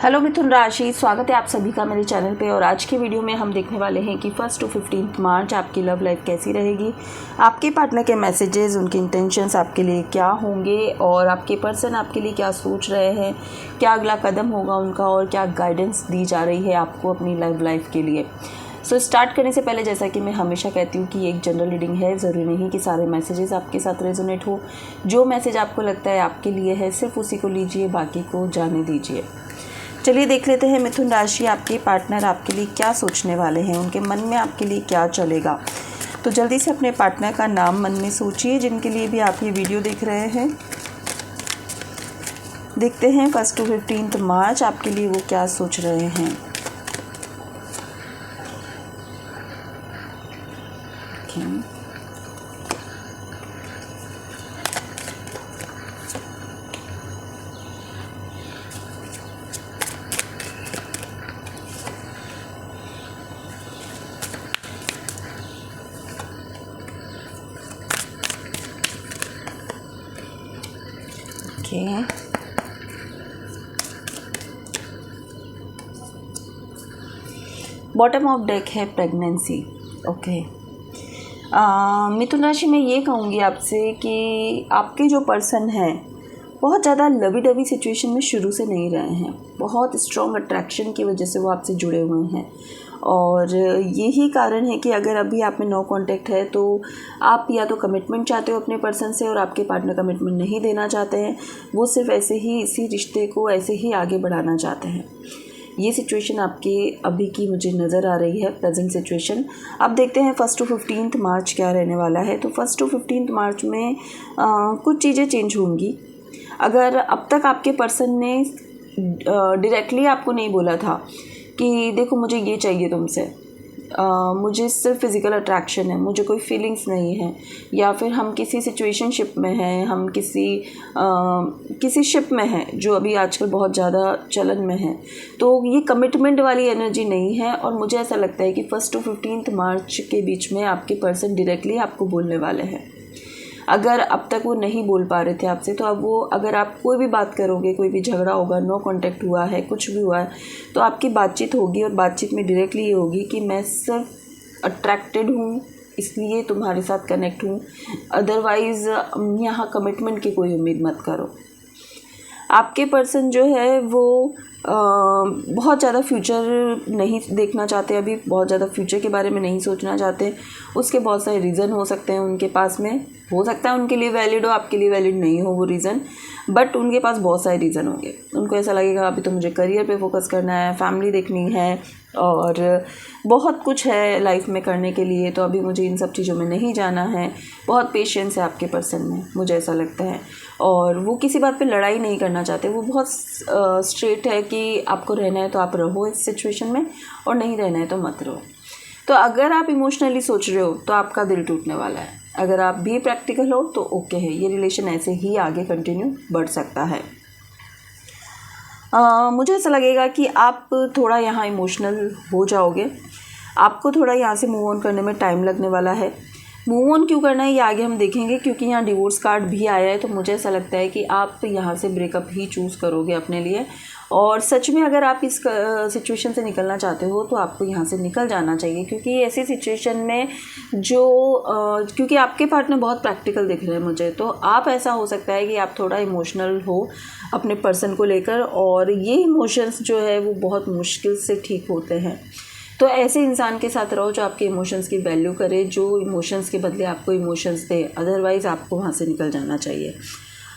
Hello मिथुन राशि, स्वागत है आप सभी का मेरे चैनल पे। और आज की वीडियो में हम देखने वाले हैं कि 1 to 15 मार्च आपकी लव लाइफ कैसी रहेगी, आपके पार्टनर के मैसेजेस, उनके इंटेंशंस आपके लिए क्या होंगे और आपके पर्सन आपके लिए क्या सोच रहे हैं, क्या अगला कदम होगा उनका और क्या गाइडेंस दी जा रही है आपको अपनी लव लाइफ के लिए। स्टार्ट करने से पहले जैसा कि मैं हमेशा कहती हूँ कि ये एक जनरल रीडिंग है, ज़रूरी नहीं कि सारे मैसेजेस आपके साथ रेजोनेट हो। जो मैसेज आपको लगता है आपके लिए है सिर्फ उसी को लीजिए, बाकी को जाने दीजिए। चलिए देख लेते हैं मिथुन राशि, आपके पार्टनर आपके लिए क्या सोचने वाले हैं, उनके मन में आपके लिए क्या चलेगा। तो जल्दी से अपने पार्टनर का नाम मन में सोचिए, जिनके लिए भी आप ये वीडियो देख रहे हैं। देखते हैं 1 to 15 मार्च आपके लिए वो क्या सोच रहे हैं। बॉटम ऑफ डेक है प्रेगनेंसी। ओके, मिथुन राशि में ये कहूँगी आपसे कि आपके जो पर्सन हैं बहुत ज़्यादा लवी डवी सिचुएशन में शुरू से नहीं रहे हैं। बहुत स्ट्रॉन्ग अट्रैक्शन की वजह से वो आपसे जुड़े हुए हैं और यही कारण है कि अगर अभी आप में नो कांटेक्ट है तो आप या तो कमिटमेंट चाहते हो अपने पर्सन से और आपके पार्टनर कमिटमेंट नहीं देना चाहते हैं, वो सिर्फ ऐसे ही इसी रिश्ते को ऐसे ही आगे बढ़ाना चाहते हैं। ये सिचुएशन आपके अभी की मुझे नज़र आ रही है, प्रेजेंट सिचुएशन। अब देखते हैं 1 to 15 मार्च क्या रहने वाला है। तो 1 to 15 मार्च में कुछ चीज़ें चेंज होंगी। अगर अब तक आपके पर्सन ने डायरेक्टली आपको नहीं बोला था कि देखो मुझे ये चाहिए तुमसे, मुझे सिर्फ फिज़िकल अट्रैक्शन है, मुझे कोई फीलिंग्स नहीं है, या फिर हम किसी सिचुएशनशिप में हैं, हम किसी शिप में हैं जो अभी आजकल बहुत ज़्यादा चलन में है, तो ये कमिटमेंट वाली एनर्जी नहीं है। और मुझे ऐसा लगता है कि 1 to 15 मार्च के बीच में आपके पर्सन डायरेक्टली आपको बोलने वाले हैं। अगर अब तक वो नहीं बोल पा रहे थे आपसे, तो अब वो, अगर आप कोई भी बात करोगे, कोई भी झगड़ा होगा, नो कांटेक्ट हुआ है, कुछ भी हुआ है, तो आपकी बातचीत होगी और बातचीत में डायरेक्टली ये होगी कि मैं सिर्फ अट्रैक्टेड हूँ इसलिए तुम्हारे साथ कनेक्ट हूँ, अदरवाइज़ यहाँ कमिटमेंट की कोई उम्मीद मत करो। आपके पर्सन जो है वो बहुत ज़्यादा फ्यूचर नहीं देखना चाहते, अभी बहुत ज़्यादा फ्यूचर के बारे में नहीं सोचना चाहते। उसके बहुत सारे रीज़न हो सकते हैं उनके पास में, हो सकता है उनके लिए वैलिड हो, आपके लिए वैलिड नहीं हो वो रीज़न, बट उनके पास बहुत सारे रीज़न होंगे। उनको ऐसा लगेगा अभी तो मुझे करियर पे फोकस करना है, फैमिली देखनी है और बहुत कुछ है लाइफ में करने के लिए, तो अभी मुझे इन सब चीज़ों में नहीं जाना है। बहुत पेशेंस है आपके पर्सन में, मुझे ऐसा लगता है। और वो किसी बात पे लड़ाई नहीं करना चाहते, वो बहुत स्ट्रेट है कि आपको रहना है तो आप रहो इस सिचुएशन में और नहीं रहना है तो मत रहो। तो अगर आप इमोशनली सोच रहे हो तो आपका दिल टूटने वाला है। अगर आप भी प्रैक्टिकल हो तो ओके है, ये रिलेशन ऐसे ही आगे कंटिन्यू बढ़ सकता है। मुझे ऐसा लगेगा कि आप थोड़ा यहाँ इमोशनल हो जाओगे, आपको थोड़ा यहाँ से मूव ऑन करने में टाइम लगने वाला है। मूव ऑन क्यों करना है ये आगे हम देखेंगे, क्योंकि यहाँ डिवोर्स कार्ड भी आया है, तो मुझे ऐसा लगता है कि आप यहाँ से ब्रेकअप ही चूज़ करोगे अपने लिए। और सच में अगर आप इस सिचुएशन से निकलना चाहते हो तो आपको यहाँ से निकल जाना चाहिए, क्योंकि ऐसी सिचुएशन में क्योंकि आपके पार्टनर बहुत प्रैक्टिकल दिख रहे हैं मुझे, तो आप, ऐसा हो सकता है कि आप थोड़ा इमोशनल हो अपने पर्सन को लेकर, और ये इमोशंस जो है वो बहुत मुश्किल से ठीक होते हैं। तो ऐसे इंसान के साथ रहो जो आपके इमोशंस की वैल्यू करे, जो इमोशंस के बदले आपको इमोशंस दे, अदरवाइज़ आपको वहाँ से निकल जाना चाहिए।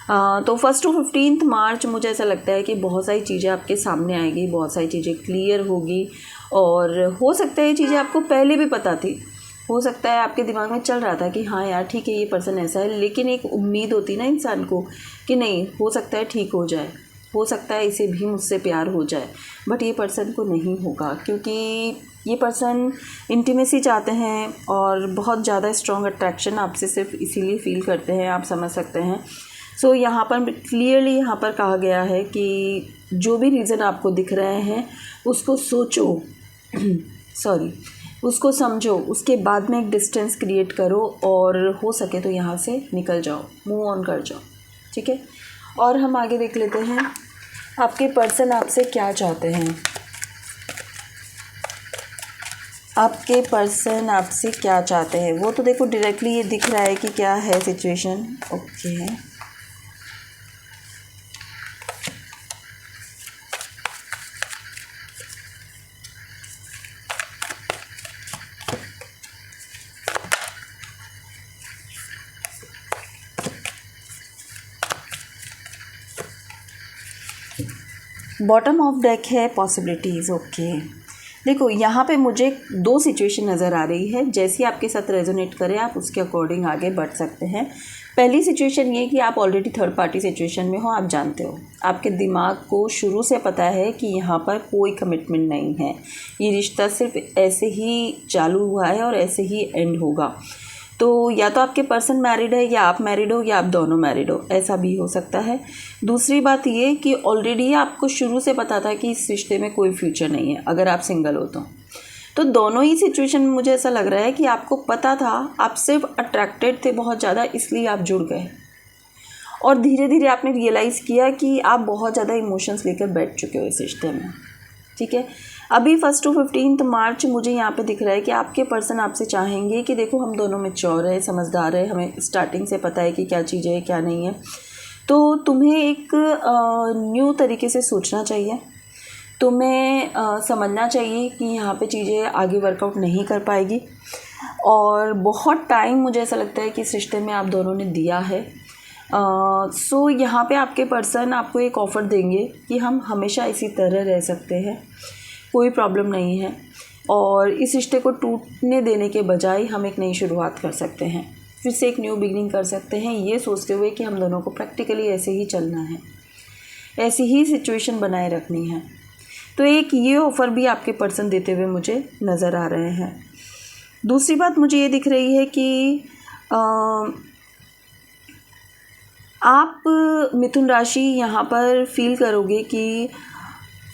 तो 1 to 15 मार्च मुझे ऐसा लगता है कि बहुत सारी चीज़ें आपके सामने आएगी, बहुत सारी चीज़ें क्लियर होगी, और हो सकता है ये चीज़ें आपको पहले भी पता थी, हो सकता है आपके दिमाग में चल रहा था कि हाँ यार ठीक है ये पर्सन ऐसा है, लेकिन एक उम्मीद होती ना इंसान को कि नहीं, हो सकता है ठीक हो जाए, हो सकता है इसे भी मुझसे प्यार हो जाए, बट ये पर्सन को नहीं होगा, क्योंकि ये पर्सन इंटीमेसी चाहते हैं और बहुत ज़्यादा स्ट्रॉन्ग अट्रैक्शन आपसे सिर्फ इसीलिए फील करते हैं, आप समझ सकते हैं। सो यहाँ पर क्लियरली यहाँ पर कहा गया है कि जो भी रीज़न आपको दिख रहे हैं उसको सोचो उसको समझो, उसके बाद में एक डिस्टेंस क्रिएट करो और हो सके तो यहाँ से निकल जाओ, मूव ऑन कर जाओ, ठीक है। और हम आगे देख लेते हैं आपके पर्सन आपसे क्या चाहते हैं? आपके पर्सन आपसे क्या चाहते हैं? वो तो देखो डायरेक्टली ये दिख रहा है कि क्या है situation. Okay, bottom of deck है पॉसिबिलिटीज़। ओके, देखो यहाँ पे मुझे दो सिचुएशन नज़र आ रही है, जैसी आपके साथ रेजोनेट करें आप उसके अकॉर्डिंग आगे बढ़ सकते हैं। पहली सिचुएशन ये कि आप ऑलरेडी थर्ड पार्टी सिचुएशन में हो, आप जानते हो, आपके दिमाग को शुरू से पता है कि यहाँ पर कोई कमिटमेंट नहीं है, ये रिश्ता सिर्फ ऐसे ही चालू हुआ है और ऐसे ही एंड होगा। तो या तो आपके पर्सन मैरिड है या आप मैरिड हो या आप दोनों मैरिड हो, ऐसा भी हो सकता है। दूसरी बात ये कि ऑलरेडी आपको शुरू से पता था कि इस रिश्ते में कोई फ्यूचर नहीं है अगर आप सिंगल हो तो दोनों ही सिचुएशन में मुझे ऐसा लग रहा है कि आपको पता था, आप सिर्फ अट्रैक्टेड थे बहुत ज़्यादा, इसलिए आप जुड़ गए और धीरे धीरे आपने रियलाइज़ किया कि आप बहुत ज़्यादा इमोशंस लेकर बैठ चुके हो इस रिश्ते में। ठीक है, अभी 1 to 15 मार्च मुझे यहाँ पे दिख रहा है कि आपके पर्सन आपसे चाहेंगे कि देखो हम दोनों मैच्योर है, समझदार है, हमें स्टार्टिंग से पता है कि क्या चीज़ें है क्या नहीं है, तो तुम्हें एक न्यू तरीके से सोचना चाहिए, तुम्हें समझना चाहिए कि यहाँ पे चीज़ें आगे वर्कआउट नहीं कर पाएगी और बहुत टाइम मुझे ऐसा लगता है कि इस रिश्ते में आप दोनों ने दिया है। सो यहाँ पे आपके पर्सन आपको एक ऑफ़र देंगे कि हम हमेशा इसी तरह रह सकते हैं, कोई प्रॉब्लम नहीं है और इस रिश्ते को टूटने देने के बजाय हम एक नई शुरुआत कर सकते हैं, फिर से एक न्यू बिगिनिंग कर सकते हैं, ये सोचते हुए कि हम दोनों को प्रैक्टिकली ऐसे ही चलना है, ऐसी ही सिचुएशन बनाए रखनी है। तो एक ये ऑफ़र भी आपके पर्सन देते हुए मुझे नज़र आ रहे हैं। दूसरी बात मुझे ये दिख रही है कि आप मिथुन राशि यहाँ पर फील करोगे कि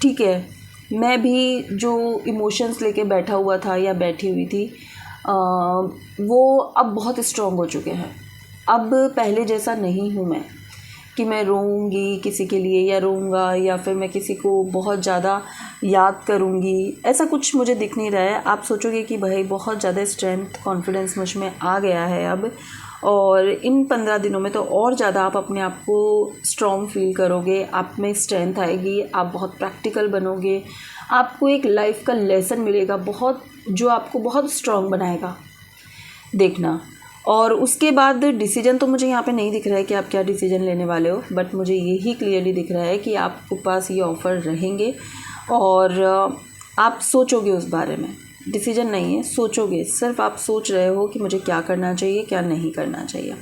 ठीक है, मैं भी जो इमोशंस लेके बैठा हुआ था या बैठी हुई थी वो अब बहुत स्ट्रॉन्ग हो चुके हैं। अब पहले जैसा नहीं हूँ मैं कि मैं रोऊंगी किसी के लिए या रोऊंगा या फिर मैं किसी को बहुत ज़्यादा याद करूंगी, ऐसा कुछ मुझे दिख नहीं रहा है। आप सोचोगे कि भाई बहुत ज़्यादा स्ट्रेंथ कॉन्फिडेंस मुझ में आ गया है अब, और इन 15 दिनों में तो और ज़्यादा आप अपने आप को स्ट्रॉन्ग फील करोगे, आप में स्ट्रेंथ आएगी, आप बहुत प्रैक्टिकल बनोगे, आपको एक लाइफ का लेसन मिलेगा बहुत, जो आपको बहुत स्ट्रॉन्ग बनाएगा, देखना। और उसके बाद डिसीजन तो मुझे यहाँ पे नहीं दिख रहा है कि आप क्या डिसीजन लेने वाले हो, बट मुझे यही क्लियरली दिख रहा है कि आपके पास ये ऑफ़र रहेंगे और आप सोचोगे उस बारे में, डिसीजन नहीं है, सोचोगे, सिर्फ आप सोच रहे हो कि मुझे क्या करना चाहिए क्या नहीं करना चाहिए।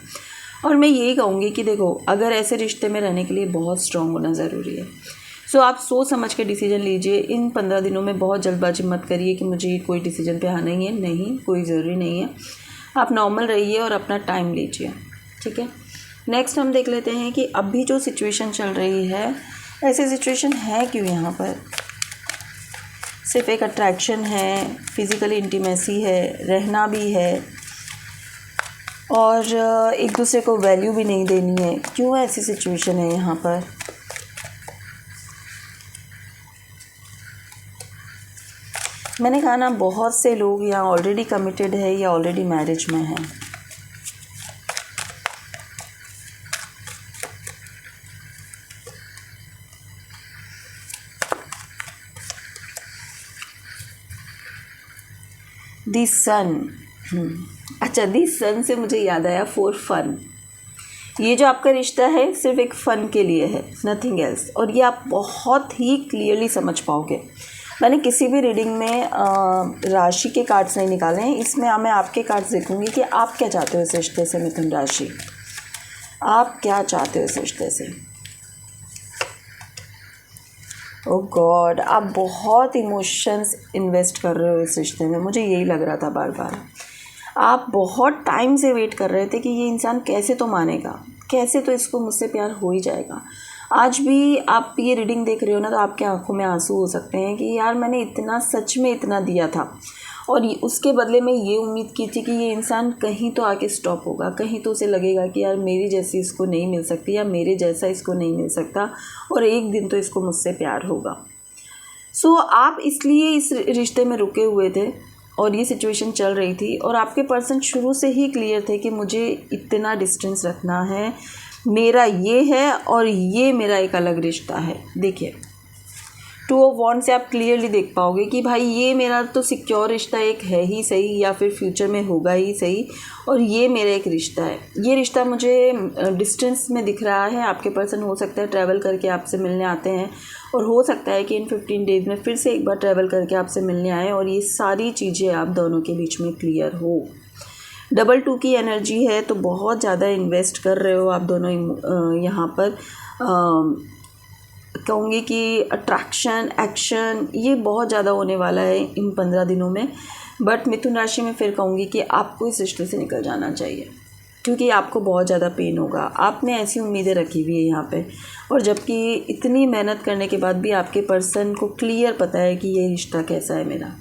और मैं यही कहूँगी कि देखो, अगर ऐसे रिश्ते में रहने के लिए बहुत स्ट्रॉन्ग होना ज़रूरी है। सो आप सोच समझ के डिसीजन लीजिए। इन 15 दिनों में बहुत जल्दबाजी मत करिए कि मुझे कोई डिसीजन पे आना ही है, नहीं, कोई ज़रूरी नहीं है। आप नॉर्मल रहिए और अपना टाइम लीजिए, ठीक है। नेक्स्ट हम देख लेते हैं कि अभी जो सिचुएशन चल रही है, ऐसी सिचुएशन है क्यों यहाँ पर। सिर्फ एक अट्रैक्शन है, फिज़िकल इंटीमेसी है, रहना भी है और एक दूसरे को वैल्यू भी नहीं देनी है, क्यों ऐसी सिचुएशन है यहाँ पर। मैंने कहा ना, बहुत से लोग यहाँ ऑलरेडी कमिटेड है या ऑलरेडी मैरिज में हैं। दी सन, अच्छा, दी सन से मुझे याद आया फॉर फन। ये जो आपका रिश्ता है सिर्फ एक फ़न के लिए है, नथिंग एल्स, और ये आप बहुत ही क्लियरली समझ पाओगे। मैंने किसी भी रीडिंग में राशि के कार्ड्स नहीं निकाले हैं, इसमें मैं आपके कार्ड्स देखूंगी कि आप क्या चाहते हो इस रिश्ते से। मिथुन राशि, आप क्या चाहते हो इस रिश्ते से। ओह गॉड, आप बहुत इमोशंस इन्वेस्ट कर रहे हो इस रिश्ते में, मुझे यही लग रहा था बार बार। आप बहुत टाइम से वेट कर रहे थे कि ये इंसान कैसे तो मानेगा, कैसे तो इसको मुझसे प्यार हो ही जाएगा। आज भी आप ये रीडिंग देख रहे हो ना, तो आपके आंखों में आंसू हो सकते हैं कि यार मैंने इतना, सच में इतना दिया था और उसके बदले में ये उम्मीद की थी कि ये इंसान कहीं तो आके स्टॉप होगा, कहीं तो उसे लगेगा कि यार मेरी जैसी इसको नहीं मिल सकती या मेरे जैसा इसको नहीं मिल सकता और एक दिन तो इसको मुझसे प्यार होगा। सो आप इसलिए इस रिश्ते में रुके हुए थे और ये सिचुएशन चल रही थी और आपके पर्सन शुरू से ही क्लियर थे कि मुझे इतना डिस्टेंस रखना है, मेरा ये है और ये मेरा एक अलग रिश्ता है। देखिए, 2 ऑफ वॉन्ड्स से आप क्लियरली देख पाओगे कि भाई ये मेरा तो सिक्योर रिश्ता एक है ही सही या फिर फ्यूचर में होगा ही सही, और ये मेरा एक रिश्ता है। ये रिश्ता मुझे डिस्टेंस में दिख रहा है। आपके पर्सन हो सकता है ट्रैवल करके आपसे मिलने आते हैं और हो सकता है कि इन 15 डेज़ में फिर से एक बार ट्रैवल करके आपसे मिलने आए और ये सारी चीज़ें आप दोनों के बीच में क्लियर हो। 2 की एनर्जी है तो बहुत ज़्यादा इन्वेस्ट कर रहे हो आप दोनों यहाँ पर। कहूँगी कि अट्रैक्शन, एक्शन ये बहुत ज़्यादा होने वाला है इन 15 दिनों में। बट मिथुन राशि में फिर कहूँगी कि आपको इस रिश्ते से निकल जाना चाहिए, क्योंकि आपको बहुत ज़्यादा पेन होगा। आपने ऐसी उम्मीदें रखी हुई है यहाँ पे, और जबकि इतनी मेहनत करने के बाद भी आपके पर्सन को क्लियर पता है कि ये रिश्ता कैसा है मेरा।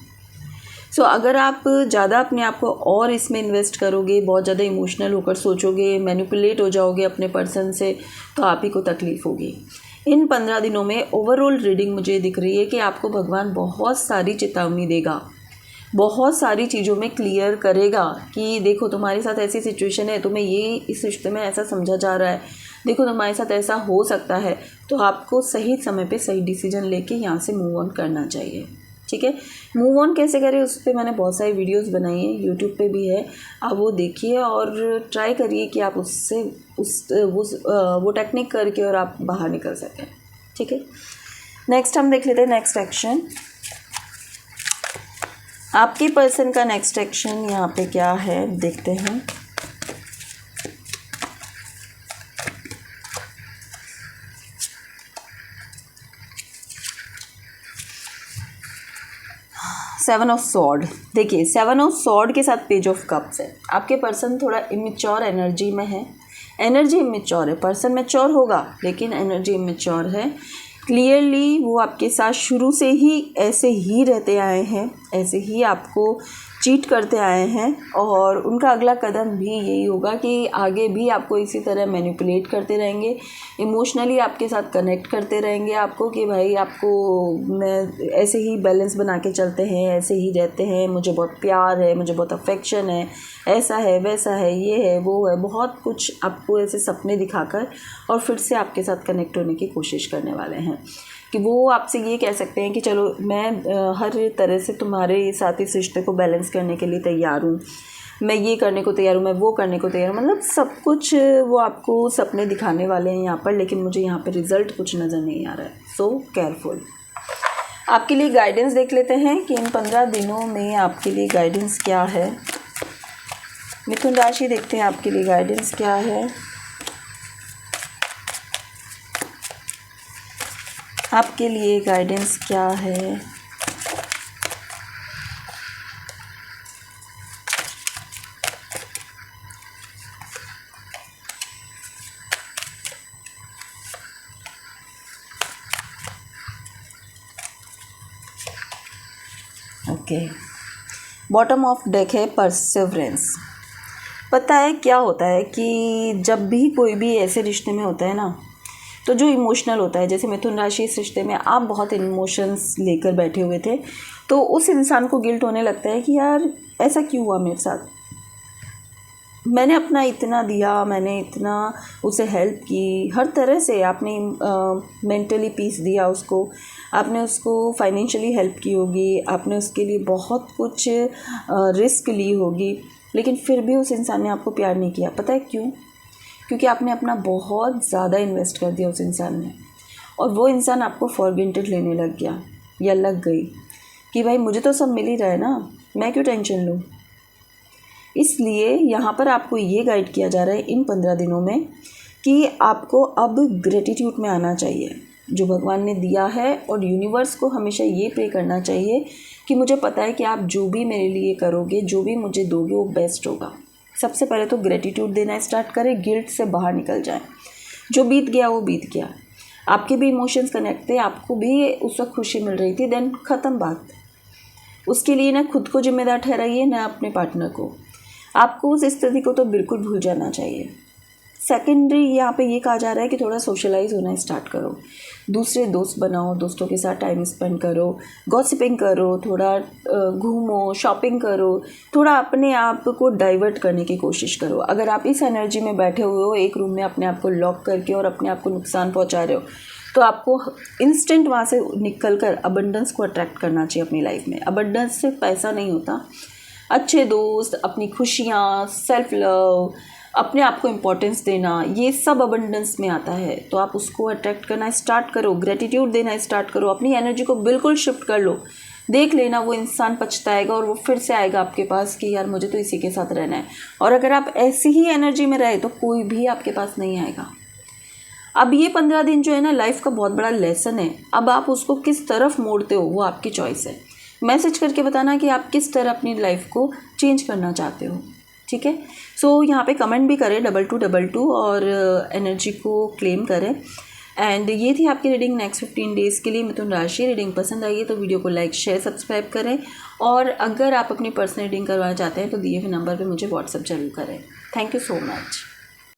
सो अगर आप ज़्यादा अपने आप को और इसमें इन्वेस्ट करोगे, बहुत ज़्यादा इमोशनल होकर सोचोगे, मैनिपुलेट हो जाओगे अपने पर्सन से, तो आप ही को तकलीफ़ होगी। इन 15 दिनों में ओवरऑल रीडिंग मुझे दिख रही है कि आपको भगवान बहुत सारी चेतावनी देगा, बहुत सारी चीज़ों में क्लियर करेगा कि देखो तुम्हारे साथ ऐसी सिचुएशन है, तुम्हें ये इस रिश्ते में ऐसा समझा जा रहा है, देखो तुम्हारे साथ ऐसा हो सकता है, तो आपको सही समय पे सही डिसीजन लेके यहाँ से मूव ऑन करना चाहिए। ठीक है, मूव ऑन कैसे करें उस पर मैंने बहुत सारी वीडियोस बनाई हैं, यूट्यूब पे भी है, आप वो देखिए और ट्राई करिए कि आप उससे वो टेक्निक करके और आप बाहर निकल सकें। ठीक है, नेक्स्ट हम देख लेते हैं नेक्स्ट एक्शन। आपके पर्सन का नेक्स्ट एक्शन यहाँ पे क्या है देखते हैं। Seven of sword. देखिए, 7 ऑफ सॉर्ड के साथ पेज ऑफ कप्स है। आपके पर्सन थोड़ा इमेच्योर एनर्जी में है, एनर्जी इमेच्योर है। पर्सन मैच्योर होगा लेकिन एनर्जी इमेच्योर है। क्लियरली वो आपके साथ शुरू से ही ऐसे ही रहते आए हैं, ऐसे ही आपको चीट करते आए हैं, और उनका अगला कदम भी यही होगा कि आगे भी आपको इसी तरह मैनिपुलेट करते रहेंगे, इमोशनली आपके साथ कनेक्ट करते रहेंगे आपको कि भाई आपको मैं ऐसे ही बैलेंस बना के चलते हैं, ऐसे ही रहते हैं, मुझे बहुत प्यार है, मुझे बहुत अफेक्शन है, ऐसा है वैसा है, ये है वो है, बहुत कुछ आपको ऐसे सपने दिखाकर और फिर से आपके साथ कनेक्ट होने की कोशिश करने वाले हैं कि वो आपसे ये कह सकते हैं कि चलो मैं हर तरह से तुम्हारे साथ इस रिश्ते को बैलेंस करने के लिए तैयार हूँ, मैं ये करने को तैयार हूँ, मैं वो करने को तैयार हूँ। मतलब सब कुछ वो आपको सपने दिखाने वाले हैं यहाँ पर, लेकिन मुझे यहाँ पर रिज़ल्ट कुछ नज़र नहीं आ रहा है। So careful. आपके लिए गाइडेंस देख लेते हैं कि इन 15 दिनों में आपके लिए गाइडेंस क्या है। मिथुन राशि देखते हैं आपके लिए गाइडेंस क्या है। आपके लिए गाइडेंस क्या है। ओके, बॉटम ऑफ डेक है परसिवरेंस। पता है क्या होता है कि जब भी कोई भी ऐसे रिश्ते में होता है ना, तो जो इमोशनल होता है, जैसे मिथुन राशि इस रिश्ते में आप बहुत इमोशंस लेकर बैठे हुए थे, तो उस इंसान को गिल्ट होने लगता है कि यार ऐसा क्यों हुआ मेरे साथ, मैंने अपना इतना दिया, मैंने इतना उसे हेल्प की, हर तरह से आपने मेंटली पीस दिया उसको, आपने उसको फाइनेंशियली हेल्प की होगी, आपने उसके लिए बहुत कुछ रिस्क ली होगी, लेकिन फिर भी उस इंसान ने आपको प्यार नहीं किया। पता है क्यों? क्योंकि आपने अपना बहुत ज़्यादा इन्वेस्ट कर दिया उस इंसान ने, और वो इंसान आपको फॉर ग्रांटेड लेने लग गया या लग गई कि भाई मुझे तो सब मिल ही रहा है ना, मैं क्यों टेंशन लूँ। इसलिए यहाँ पर आपको ये गाइड किया जा रहा है इन 15 दिनों में कि आपको अब ग्रेटिट्यूड में आना चाहिए जो भगवान ने दिया है, और यूनिवर्स को हमेशा ये प्रे करना चाहिए कि मुझे पता है कि आप जो भी मेरे लिए करोगे, जो भी मुझे दोगे वो बेस्ट होगा। सबसे पहले तो ग्रेटिट्यूड देना स्टार्ट करें, गिल्ट से बाहर निकल जाएं। जो बीत गया वो बीत गया। आपके भी इमोशंस कनेक्ट थे, आपको भी उस वक्त खुशी मिल रही थी, देन ख़त्म बात। उसके लिए ना खुद को जिम्मेदार ठहराइए ना अपने पार्टनर को। आपको उस स्थिति को तो बिल्कुल भूल जाना चाहिए। सेकेंडरी यहाँ पे ये कहा जा रहा है कि थोड़ा सोशलाइज होना स्टार्ट करो, दूसरे दोस्त बनाओ, दोस्तों के साथ टाइम स्पेंड करो, गॉसिपिंग करो, थोड़ा घूमो, शॉपिंग करो, थोड़ा अपने आप को डाइवर्ट करने की कोशिश करो। अगर आप इस एनर्जी में बैठे हुए हो एक रूम में अपने आप को लॉक करके और अपने आप को नुकसान पहुंचा रहे हो, तो आपको इंस्टेंट वहाँ से निकल कर अबंडेंस को अट्रैक्ट करना चाहिए अपनी लाइफ में। अबंडेंस सिर्फ पैसा नहीं होता, अच्छे दोस्त, अपनी खुशियाँ, सेल्फ लव, अपने आप को इम्पोर्टेंस देना, ये सब अबंडेंस में आता है। तो आप उसको अट्रैक्ट करना स्टार्ट करो, ग्रेटिट्यूड देना स्टार्ट करो, अपनी एनर्जी को बिल्कुल शिफ्ट कर लो। देख लेना वो इंसान पछताएगा और वो फिर से आएगा आपके पास कि यार मुझे तो इसी के साथ रहना है। और अगर आप ऐसी ही एनर्जी में रहे तो कोई भी आपके पास नहीं आएगा। अब ये 15 दिन जो है ना लाइफ का बहुत बड़ा लेसन है। अब आप उसको किस तरफ मोड़ते हो वो आपकी चॉइस है। मैसेज करके बताना कि आप किस तरह अपनी लाइफ को चेंज करना चाहते हो, ठीक है। सो यहाँ पे कमेंट भी करें 2222 और एनर्जी को क्लेम करें। एंड ये थी आपकी रीडिंग नेक्स्ट 15 डेज़ के लिए। मिथुन राशि रीडिंग पसंद आई है तो वीडियो को लाइक, शेयर, सब्सक्राइब करें। और अगर आप अपनी पर्सनल रीडिंग करवाना चाहते हैं तो दिए हुए नंबर पे मुझे व्हाट्सएप जरूर करें। Thank you so much.